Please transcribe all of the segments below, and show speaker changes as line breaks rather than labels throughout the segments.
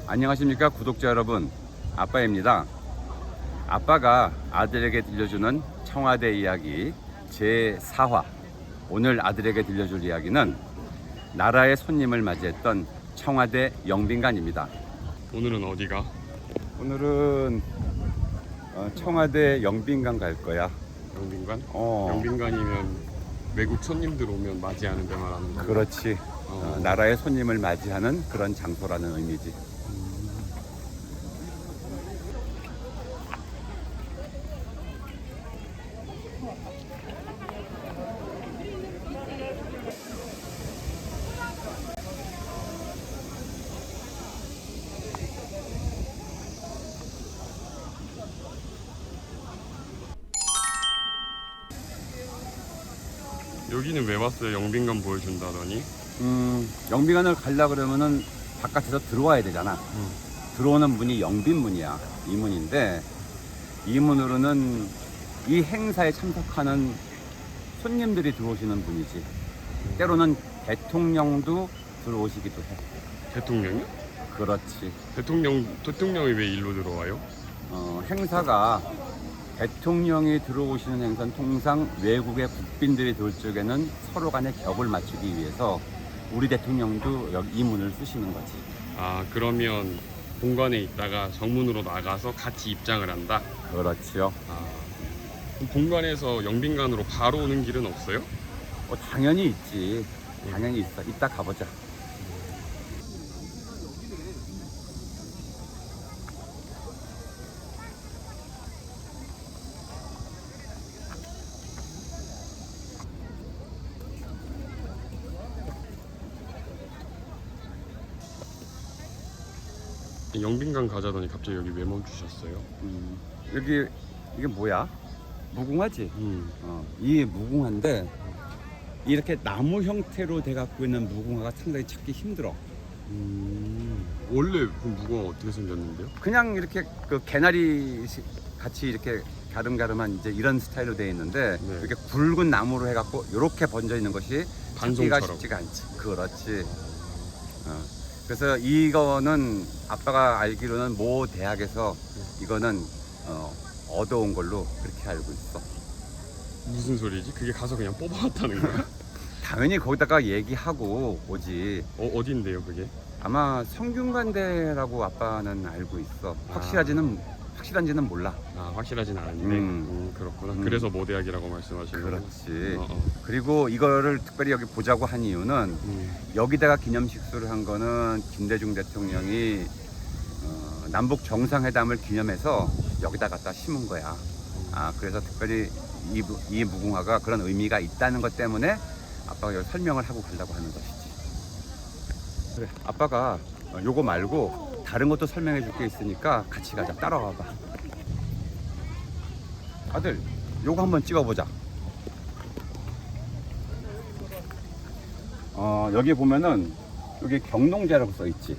안녕하십니까 구독자 여러분, 아빠입니다. 아빠가 아들에게 들려주는 청와대 이야기 제4화. 오늘 아들에게 들려줄 이야기는 나라의 손님을 맞이했던 청와대 영빈관입니다.
오늘은 어디가?
오늘은 청와대 영빈관 갈 거야.
영빈관? 영빈관이면 외국 손님들 오면 맞이하는 데 말하는 거야?
그렇지. 나라의 손님을 맞이하는 그런 장소라는 의미지.
여기는 왜 왔어요? 영빈관 보여준다더니?
영빈관을 가려 그러면은 바깥에서 들어와야 되잖아. 들어오는 문이 영빈문이야. 이 문인데 이 문으로는 이 행사에 참석하는 손님들이 들어오시는 문이지. 때로는 대통령도 들어오시기도 해.
대통령이?
그렇지.
대통령이 왜 일로 들어와요?
행사가 대통령이 들어오시는 행사는 통상 외국의 국빈들이 들어올 적에는 서로 간의 격을 맞추기 위해서 우리 대통령도 여기 이 문을 쓰시는 거지.
아, 그러면 본관에 있다가 정문으로 나가서 같이 입장을 한다?
그렇지요.
그럼 본관에서 영빈관으로 바로 오는 길은 없어요?
당연히 있지. 당연히 있어. 이따 가보자.
영빈관 가자더니 갑자기 여기 왜 멈추셨어요?
여기 이게 뭐야? 무궁화지? 이 무궁화인데 이렇게 나무 형태로 돼 갖고 있는 무궁화가 상당히 찾기 힘들어.
원래 그 무궁화 어떻게 생겼는데요?
그냥 이렇게 그 개나리 같이 이렇게 가름가름한 이제 이런 스타일로 되어 있는데
네.
이렇게 굵은 나무로 해갖고 이렇게 번져 있는 것이 찾기가
반송처럼.
쉽지가 않지. 그렇지. 그래서 이거는 아빠가 알기로는 모 대학에서 이거는 얻어온 걸로 그렇게 알고 있어.
무슨 소리지? 그게 가서 그냥 뽑아왔다는 거야?
당연히 거기다가 얘기하고 오지.
어딘데요 그게?
아마 성균관대라고 아빠는 알고 있어. 확실한지는 몰라.
확실하진 않은데. 그렇구나. 그래서 모대학이라고 말씀하시는 거예요?
그렇지. 그리고 이거를 특별히 여기 보자고 한 이유는 여기다가 기념식수를 한 거는 김대중 대통령이 남북 정상회담을 기념해서 여기다 갖다 심은 거야. 그래서 특별히 이 무궁화가 그런 의미가 있다는 것 때문에 아빠가 여기 설명을 하고 가려고 하는 것이지. 그래, 아빠가 요거 말고 다른 것도 설명해 줄 게 있으니까 같이 가자. 따라와 봐. 아들, 요거 한번 찍어보자. 여기 보면은 여기 경농제라고 써 있지.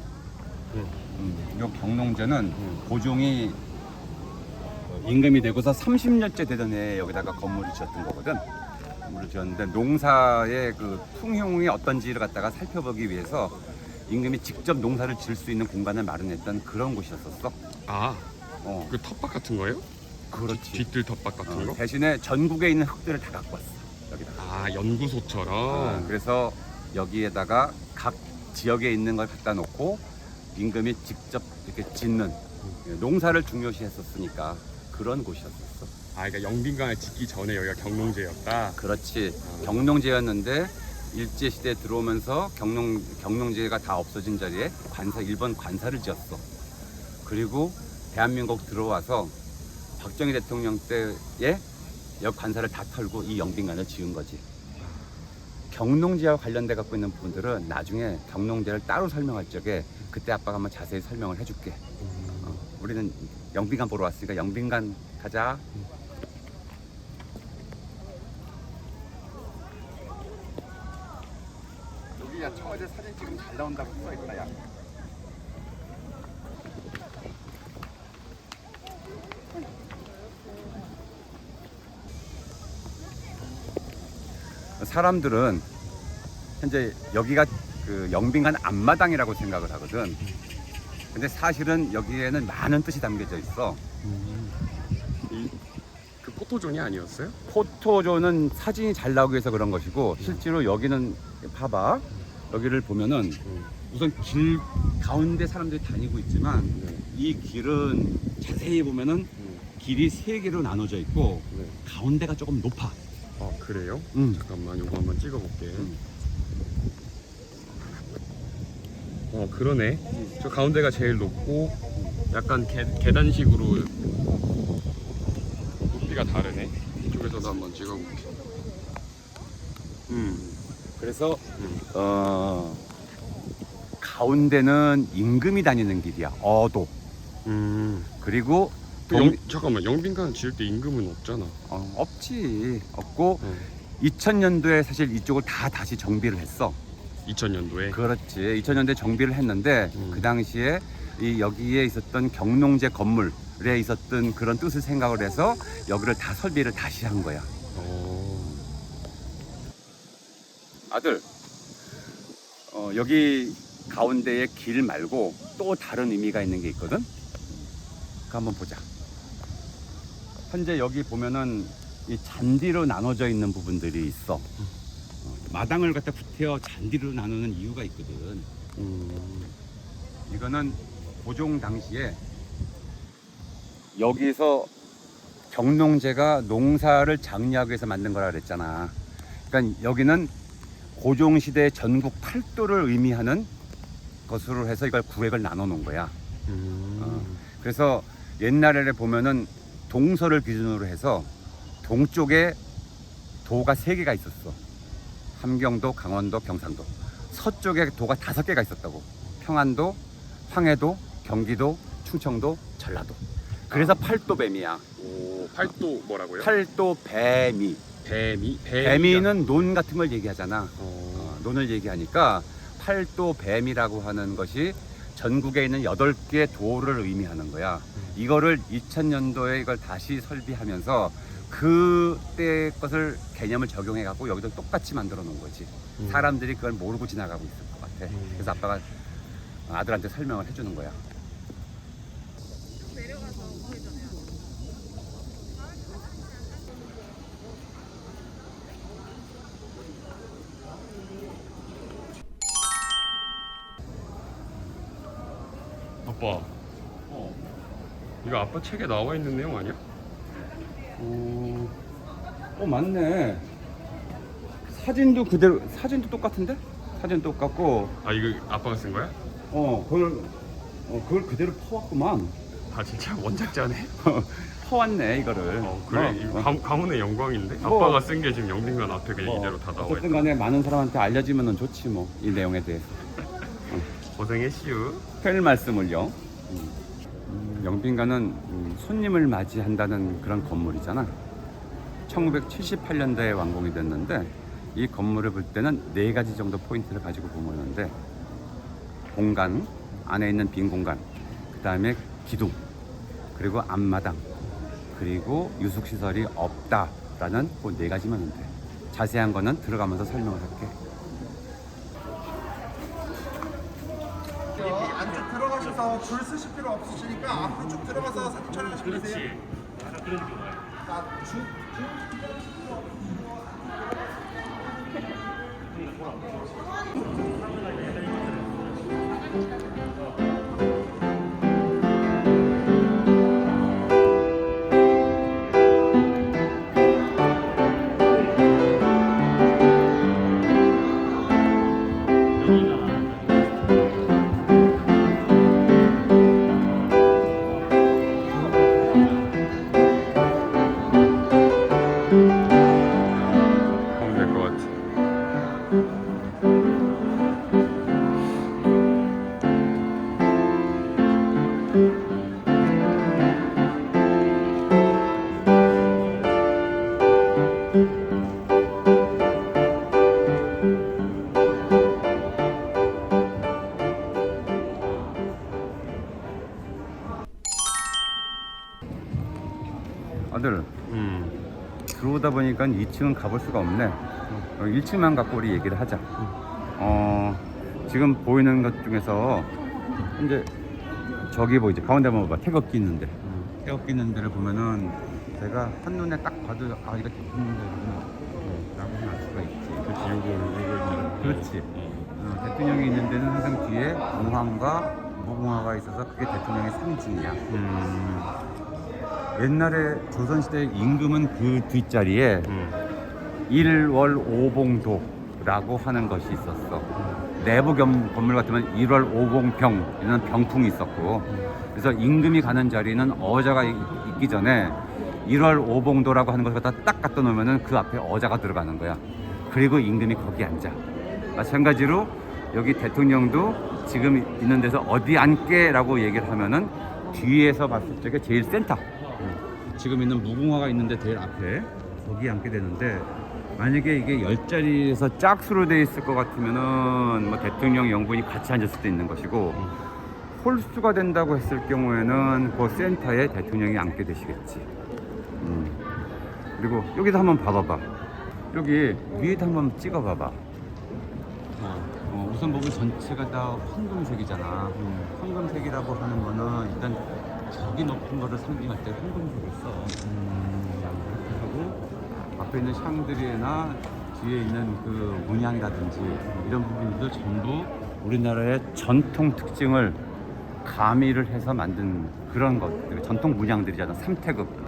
요 경농제는 고종이 임금이 되고서 30년째 되던 해에 여기다가 건물을 지었던 거거든. 건물을 지었는데 농사의 그 풍흉이 어떤지를 갖다가 살펴보기 위해서 임금이 직접 농사를 지을 수 있는 공간을 마련했던 그런 곳이었었어.
그 텃밭 같은 거예요?
그렇지.
뒤뜰 텃밭 같은 거?
대신에 전국에 있는 흙들을 다 갖고 왔어. 여기다가.
연구소처럼?
그래서 여기에다가 각 지역에 있는 걸 갖다 놓고 임금이 직접 이렇게 짓는 농사를 중요시 했었으니까 그런 곳이었었어.
그러니까 영빈관을 짓기 전에 여기가 경농제였다?
그렇지. 경농제였는데 일제시대에 들어오면서 경농제가 다 없어진 자리에 일본 관사를 지었어. 그리고 대한민국 들어와서 박정희 대통령 때에 여기 관사를 다 털고 이 영빈관을 지은 거지. 경농제와 관련돼 갖고 있는 부분들은 나중에 경농제를 따로 설명할 적에 그때 아빠가 한번 자세히 설명을 해줄게. 우리는 영빈관 보러 왔으니까 영빈관 가자. 여기야 청와대 사진 찍으면 잘 나온다고 써있다. 야. 사람들은 현재 여기가 그 영빈관 앞마당이라고 생각을 하거든. 근데 사실은 여기에는 많은 뜻이 담겨져 있어.
그 포토존이 아니었어요?
포토존은 사진이 잘 나오기 위해서 그런 것이고 실제로 여기는 봐봐. 여기를 보면은 우선 길 가운데 사람들이 다니고 있지만 이 길은 자세히 보면은 길이 세 개로 나눠져 있고
네.
가운데가 조금 높아.
아 그래요?
응.
잠깐만 이거 한번 찍어볼게. 그러네. 저 가운데가 제일 높고 약간 계단식으로 높이가 다르네. 이쪽에서도 한번 찍어볼게.
그래서 가운데는 임금이 다니는 길이야. 어도. 그리고
잠깐만 영빈관 지을 때 임금은 없잖아.
없지. 없고 2000년도에 사실 이쪽을 다 다시 정비를 했어.
2000년도에.
그렇지. 2000년도에 정비를 했는데 그 당시에 여기에 있었던 경농제 건물에 있었던 그런 뜻을 생각을 해서 여기를 다 설비를 다시 한 거야. 아들, 여기 가운데에 길 말고 또 다른 의미가 있는 게 있거든. 그거 한번 보자. 현재 여기 보면은 이 잔디로 나눠져 있는 부분들이 있어. 마당을 갖다 구태여 잔디로 나누는 이유가 있거든. 이거는 고종 당시에 여기서 경농제가 농사를 장려하기 위해서 만든 거라 그랬잖아. 그러니까 여기는 고종 시대 전국 8도를 의미하는 것으로 해서 이걸 구획을 나눠 놓은 거야. 그래서 옛날에 보면은 동서를 기준으로 해서 동쪽에 도가 3개가 있었어. 함경도, 강원도, 경상도. 서쪽에 도가 5개가 있었다고. 평안도, 황해도, 경기도, 충청도, 전라도. 그래서 팔도뱀이야.
팔도 뭐라고요?
팔도뱀이. 뱀이는 논 같은 걸 얘기하잖아. 논을 얘기하니까 팔도뱀이라고 하는 것이 전국에 있는 8개 도를 의미하는 거야. 이거를 2000년도에 이걸 다시 설비하면서 그때 것을 개념을 적용해 갖고 여기도 똑같이 만들어 놓은 거지. 사람들이 그걸 모르고 지나가고 있을 것 같아. 그래서 아빠가 아들한테 설명을 해주는 거야.
아빠, 이거 아빠 책에 나와 있는 내용 아니야?
맞네. 사진도 그대로, 사진도 똑같은데? 사진 똑같고.
아 이거 아빠가 쓴 거야?
그걸 그대로 퍼왔구만.
아 진짜 원작자네?
퍼왔네 이거를.
그래? 이거 가문의 영광인데?
뭐.
아빠가 쓴 게 지금 영빈관 앞에 이대로 다 나와
어쨌든
있다.
간에 많은 사람한테 알려지면 좋지 뭐, 이 내용에 대해서.
고생했슈.
별 말씀을요. 영빈관은 손님을 맞이한다는 그런 건물이잖아. 1978년도에 완공이 됐는데 이 건물을 볼 때는 4가지 정도 포인트를 가지고 보는데 공간, 안에 있는 빈 공간, 그 다음에 기둥, 그리고 앞마당, 그리고 유숙시설이 없다라는 그 4가지만 돼. 자세한 거는 들어가면서 설명을 할게.
안쪽 들어가셔서 줄 쓰실 필요 없으시니까 앞으로 쭉 들어가서 사진 촬영하시면 되세요. 자,
하면 될 것 같아.
아들, 들어오다 보니까 2층은 가볼 수가 없네. 1층만 갖고 우리 얘기를 하자. 지금 보이는 것 중에서 현재 저기 뭐 이제 가운데 한번 봐봐. 태극기 있는데. 태극기 있는 데를 보면은 제가 한눈에 딱 봐도 아 이거 대통령이구나 라고 알 수가 있지.
그렇지, 요거
그렇지. 대통령이 있는 데는 항상 뒤에 공황과 무궁화가 있어서 그게 대통령의 상징이야. 옛날에 조선시대 임금은 그 뒷자리에 일월오봉도라고 하는 것이 있었어. 내부 건물 같으면 일월오봉병 이런 병풍이 있었고, 그래서 임금이 가는 자리는 어자가 있기 전에 일월오봉도라고 하는 것을 갖다 딱 갖다 놓으면은 그 앞에 어자가 들어가는 거야. 그리고 임금이 거기 앉아. 마찬가지로 여기 대통령도 지금 있는 데서 어디 앉게라고 얘기를 하면은 뒤에서 봤을 적에 제일 센터. 지금 있는 무궁화가 있는데 제일 앞에 거기 앉게 되는데, 만약에 이게 10자리에서 짝수로 돼 있을 것 같으면은 뭐 대통령 영분이 같이 앉을 수도 있는 것이고, 홀수가 된다고 했을 경우에는 그 센터에 대통령이 앉게 되시겠지. 그리고 여기도 한번 봐봐봐. 여기 위에도 한번 찍어봐봐. 우선 보면 전체가 다 황금색이잖아. 황금색이라고 하는 거는 일단 저기 높은 거를 상징할 때 황금색을 써. 그렇게 하고 앞에 있는 샹드리에나 뒤에 있는 그 문양이라든지 이런 부분들도 전부 우리나라의 전통 특징을 가미를 해서 만든 그런 것들, 전통 문양들이잖아. 삼태극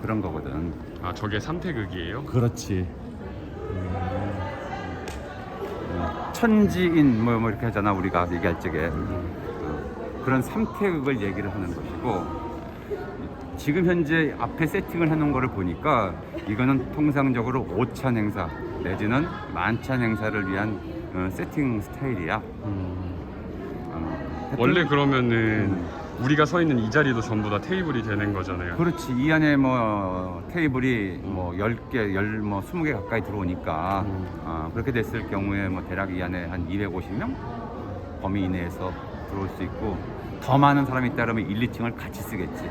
그런 거거든.
아, 저게 삼태극이에요?
그렇지. 천지인 뭐 이렇게 하잖아 우리가 얘기할 적에. 그런 삼태극을 얘기를 하는 것이고, 지금 현재 앞에 세팅을 해놓은 거를 보니까 이거는 통상적으로 오찬 행사 내지는 만찬 행사를 위한 세팅 스타일이야.
원래 그러면은 우리가 서 있는 이 자리도 전부 다 테이블이 되는 거잖아요.
그렇지. 이 안에 뭐 테이블이 뭐 10개, 20개 가까이 들어오니까 그렇게 됐을 경우에 뭐 대략 이 안에 한 250명 범위 이내에서 들어올 수 있고, 더 많은 사람이 있다 그러면 1, 2층을 같이 쓰겠지.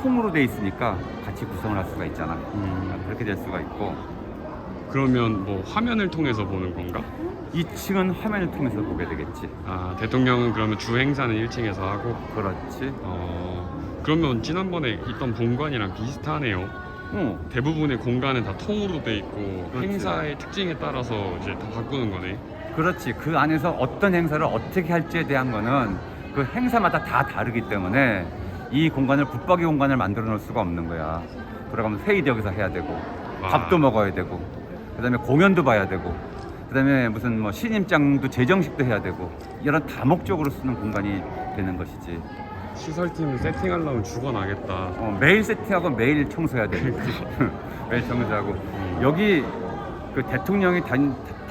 통으로 돼 있으니까 같이 구성을 할 수가 있잖아. 그렇게 될 수가 있고.
그러면 뭐 화면을 통해서 보는 건가?
2층은 화면을 통해서 보게 되겠지.
아, 대통령은 그러면 주 행사는 1층에서 하고.
그렇지.
그러면 지난번에 있던 본관이랑 비슷하네요. 대부분의 공간은 다 통으로 돼 있고,
그렇지.
행사의 특징에 따라서 이제 다 바꾸는 거네.
그렇지. 그 안에서 어떤 행사를 어떻게 할지에 대한 거는 그 행사마다 다 다르기 때문에 이 공간을 붙박이 공간을 만들어 놓을 수가 없는 거야. 들어가면 회의도 여기서 해야 되고, 밥도 먹어야 되고, 그 다음에 공연도 봐야 되고, 그 다음에 무슨 뭐 신임장도 제정식도 해야 되고, 이런 다목적으로 쓰는 공간이 되는 것이지.
시설팀 세팅하려면 죽어나겠다.
매일 세팅하고 매일 청소해야 되겠지. 매일 청소하고. 여기 그 대통령이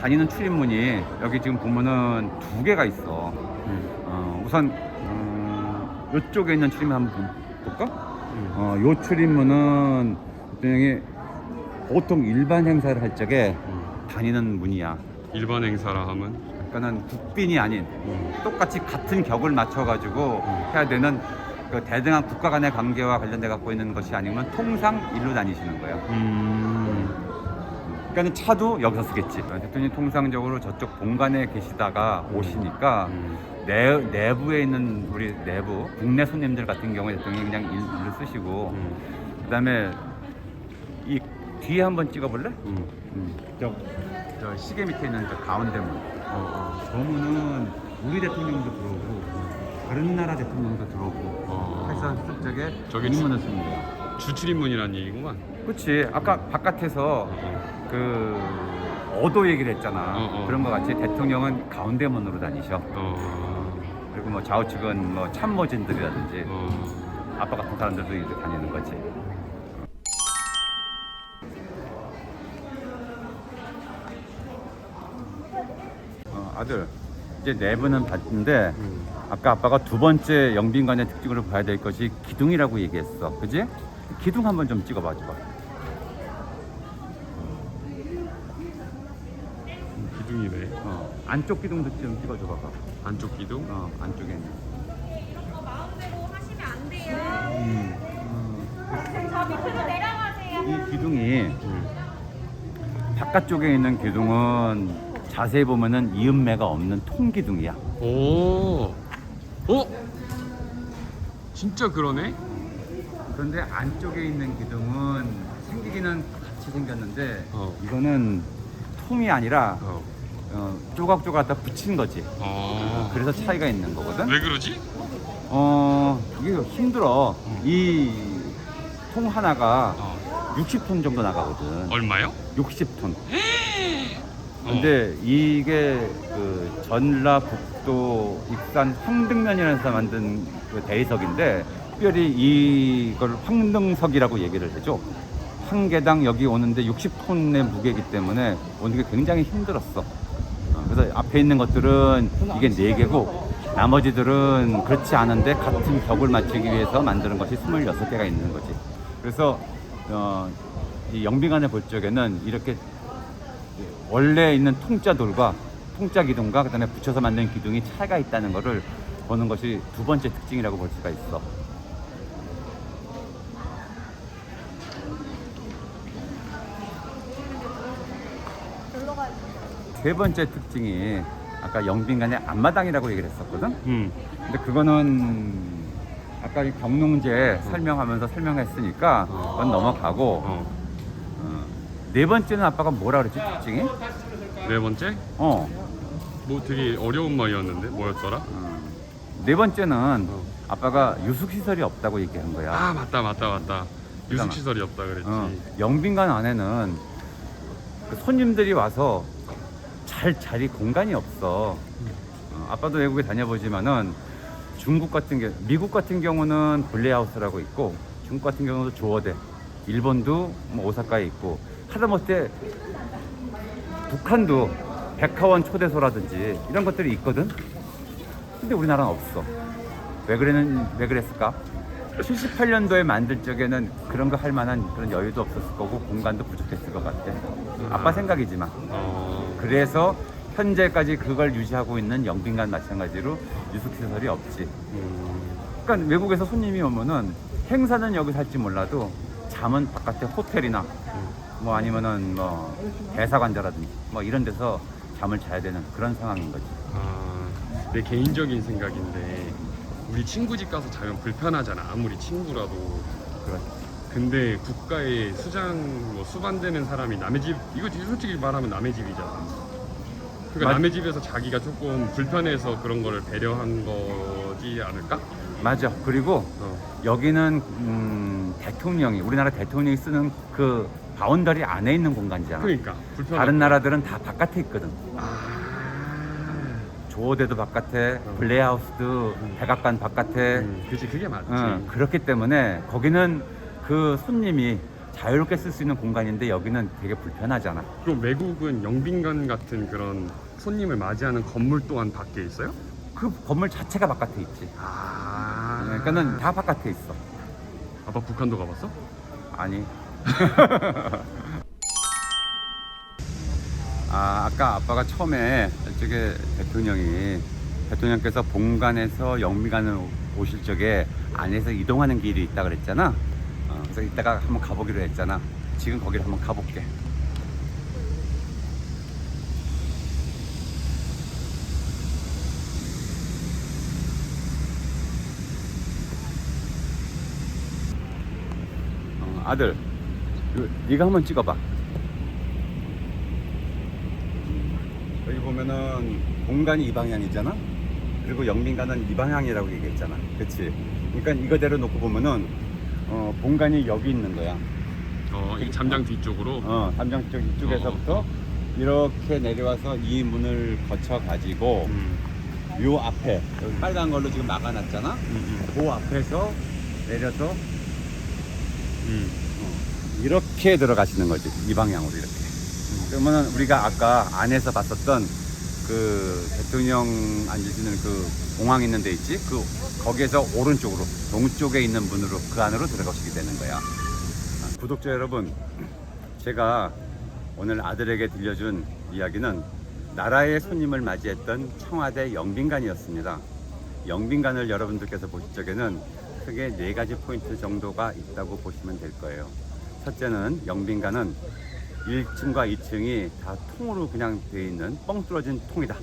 다니는 출입문이 여기 지금 보면은 2개가 있어. 우선 이쪽에 있는 출입문 한번 볼까? 요 출입문은 대통령이 보통 일반 행사를 할 적에 다니는 문이야.
일반 행사라 하면?
그러니까는 국빈이 아닌 똑같이 같은 격을 맞춰가지고 해야 되는 그 대등한 국가 간의 관계와 관련돼 갖고 있는 것이 아니면 통상 일로 다니시는 거야. 그러니까 차도 여기서 쓰겠지. 대통령이 통상적으로 저쪽 본관에 계시다가 오시니까 내부에 있는 우리 내부 국내 손님들 같은 경우에 대통령이 그냥 일로 쓰시고, 그다음에 이 뒤에 한번 찍어볼래? 저 시계 밑에 있는 저 가운데 문. 저 문은 우리 대통령도 들어오고 다른 나라 대통령도 들어오고 해서 저게
저게
이 문을 쓰는 거야.
주출입문이라는 얘기구만.
그렇지. 아까 바깥에서 그 어도 얘기를 했잖아. 그런 거 같이 대통령은 가운데 문으로 다니셔. 그리고 뭐 좌우측은 뭐 참모진들이라든지 아빠 같은 사람들도 이제 다니는 거지. 아들, 이제 내부는 봤는데 아까 아빠가 두 번째 영빈관의 특징으로 봐야 될 것이 기둥이라고 얘기했어. 그지? 기둥 한번 좀 찍어봐 줘봐.
기둥이네.
안쪽 기둥도 좀 찍어줘 봐봐.
안쪽 기둥?
안쪽에 있는.
이거 마음대로 하시면 안 돼요. 저 밑으로 내려가세요.
이 기둥이 바깥쪽에 있는 기둥은 자세히 보면은 이음매가 없는 통기둥이야.
오. 진짜 그러네?
그런데 안쪽에 있는 기둥은 생기기는 같이 생겼는데
어.
이거는 통이 아니라
어.
조각조각 갖다 붙인 거지. 그래서 차이가 있는 거거든.
왜 그러지?
이게 힘들어. 이 통 하나가 60톤 정도 나가거든.
얼마요?
60톤. 근데 이게 그 전라북도 익산 황등면이라는 데서 만든 그 대리석인데 특별히 이걸 황등석이라고 얘기를 해줘. 한 개당 여기 오는데 60톤의 무게이기 때문에 오는 게 굉장히 힘들었어. 그래서 앞에 있는 것들은 이게 4개고 나머지들은 그렇지 않은데 같은 벽을 맞추기 위해서 만드는 것이 26개가 있는 거지. 그래서 이 영빙안을 볼 적에는 이렇게 원래 있는 통짜돌과 통짜 기둥과 그다음에 붙여서 만든 기둥이 차이가 있다는 것을 보는 것이 두 번째 특징이라고 볼 수가 있어. 세 번째 특징이 아까 영빙간의 앞마당이라고 얘기를 했었거든. 근데 그거는 아까 이 경농제 설명하면서 설명했으니까 그건 넘어가고 네 번째는 아빠가 뭐라 그랬지 특징이?
네 번째?
뭐
되게 어려운 말이었는데 뭐였더라?
네 번째는 아빠가 유숙시설이 없다고 얘기한 거야.
아 맞다. 유숙시설이 없다 그랬지.
영빈관 안에는 그 손님들이 와서 잘 자리 공간이 없어. 아빠도 외국에 다녀보지만은 중국 같은 게 미국 같은 경우는 블레하우스라고 있고 중국 같은 경우도 조어대, 일본도 뭐 오사카에 있고 하다못해 북한도 백화원 초대소라든지 이런 것들이 있거든. 근데 우리나라는 없어. 왜 그랬을까? 78년도에 만들 적에는 그런 거 할 만한 그런 여유도 없었을 거고 공간도 부족했을 것 같아. 아빠 생각이지만. 그래서 현재까지 그걸 유지하고 있는 영빈관 마찬가지로 유숙시설이 없지. 그러니까 외국에서 손님이 오면은 행사는 여기서 할지 몰라도 잠은 바깥에 호텔이나 뭐 아니면은 뭐 대사관자라든지 뭐 이런 데서 잠을 자야 되는 그런 상황인 거지.
내 개인적인 생각인데 우리 친구 집 가서 자면 불편하잖아. 아무리 친구라도.
그렇지.
근데 국가에 수반되는 사람이 남의 집, 이거 솔직히 말하면 남의 집이잖아. 그러니까 남의 집에서 자기가 조금 불편해서 그런 거를 배려한 거지 않을까?
맞아. 그리고 여기는 대통령이 우리나라 대통령이 쓰는 그 바운더리 안에 있는 공간이잖아.
그러니까 불편하고.
다른 나라들은 다 바깥에 있거든. 조어대도 바깥에, 블레하우스도 백악관 바깥에.
그치, 그게 맞지.
그렇기 때문에 거기는 그 손님이 자유롭게 쓸 수 있는 공간인데 여기는 되게 불편하잖아.
그럼 외국은 영빈관 같은 그런 손님을 맞이하는 건물 또한 밖에 있어요?
그 건물 자체가 바깥에 있지. 그러니까는 다 바깥에 있어.
아빠 북한도 가봤어?
아니. 아까 아빠가 처음에 저게 대통령께서 본관에서 영빈관을 오실 적에 안에서 이동하는 길이 있다 그랬잖아. 그래서 이따가 한번 가보기로 했잖아. 지금 거기를 한번 가볼게. 아들, 네가 한번 찍어봐. 여기 보면은 공간이 이 방향이잖아. 그리고 영빈관은 이 방향이라고 얘기했잖아. 그치? 그러니까 이거대로 놓고 보면은 본관이 여기 있는 거야.
이 잠장 뒤쪽으로?
담장 쪽 이쪽에서부터 이렇게 내려와서 이 문을 거쳐 가지고 요 앞에 여기 빨간 걸로 지금 막아놨잖아. 그 앞에서 내려서 이렇게 들어가시는 거지. 이 방향으로 이렇게. 그러면은 우리가 아까 안에서 봤었던 그 대통령 앉으시는 그 공항 있는 데 있지? 거기에서 오른쪽으로 동쪽에 있는 문으로 그 안으로 들어가시게 되는 거야. 구독자 여러분, 제가 오늘 아들에게 들려준 이야기는 나라의 손님을 맞이했던 청와대 영빈관이었습니다. 영빈관을 여러분들께서 보실 적에는 크게 4가지 포인트 정도가 있다고 보시면 될 거예요. 첫째는 영빈관은 1층과 2층이 다 통으로 그냥 되어 있는 뻥 뚫어진 통이다.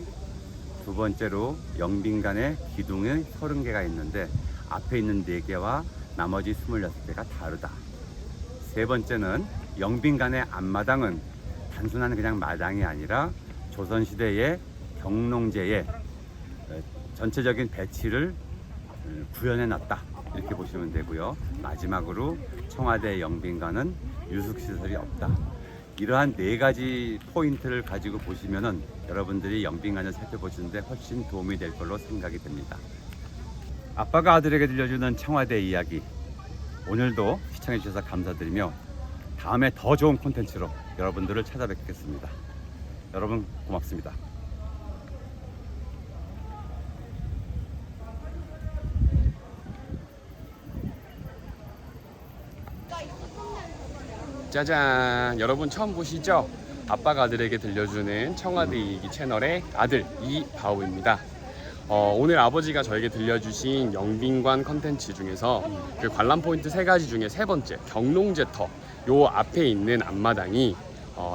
두 번째로 영빈관에 기둥이 30개가 있는데 앞에 있는 4개와 나머지 26개가 다르다. 세 번째는 영빈관의 앞마당은 단순한 그냥 마당이 아니라 조선시대의 경농제의 전체적인 배치를 구현해 놨다. 이렇게 보시면 되고요. 마지막으로 청와대 영빈관은 유숙시설이 없다. 이러한 4가지 포인트를 가지고 보시면은 여러분들이 영빈관을 살펴보시는데 훨씬 도움이 될 걸로 생각이 됩니다. 아빠가 아들에게 들려주는 청와대 이야기, 오늘도 시청해 주셔서 감사드리며 다음에 더 좋은 콘텐츠로 여러분들을 찾아뵙겠습니다. 여러분 고맙습니다.
짜잔! 여러분 처음 보시죠? 아빠가 아들에게 들려주는 청와대 이야기 채널의 아들 이바오입니다. 오늘 아버지가 저에게 들려주신 영빈관 컨텐츠 중에서 그 관람 포인트 3가지 중에 3번째 경농제터, 요 앞에 있는 앞마당이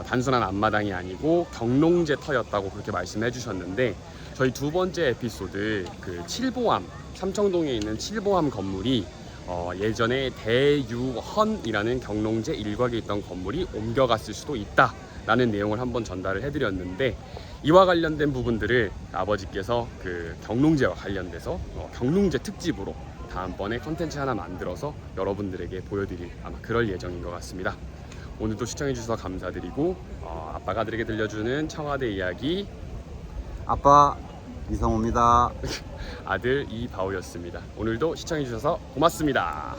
단순한 앞마당이 아니고 경농제터였다고 그렇게 말씀해 주셨는데, 저희 2번째 에피소드 그 칠보암, 삼청동에 있는 칠보암 건물이 예전에 대유헌이라는 경농제 일곽에 있던 건물이 옮겨갔을 수도 있다 라는 내용을 한번 전달을 해드렸는데, 이와 관련된 부분들을 아버지께서 그 경농제와 관련돼서 경농제 특집으로 다음번에 컨텐츠 하나 만들어서 여러분들에게 보여드릴 아마 그럴 예정인 것 같습니다. 오늘도 시청해주셔서 감사드리고 아빠가 아들에게 들려주는 청와대 이야기
아빠 이성호입니다.
아들 이바오였습니다. 오늘도 시청해주셔서 고맙습니다.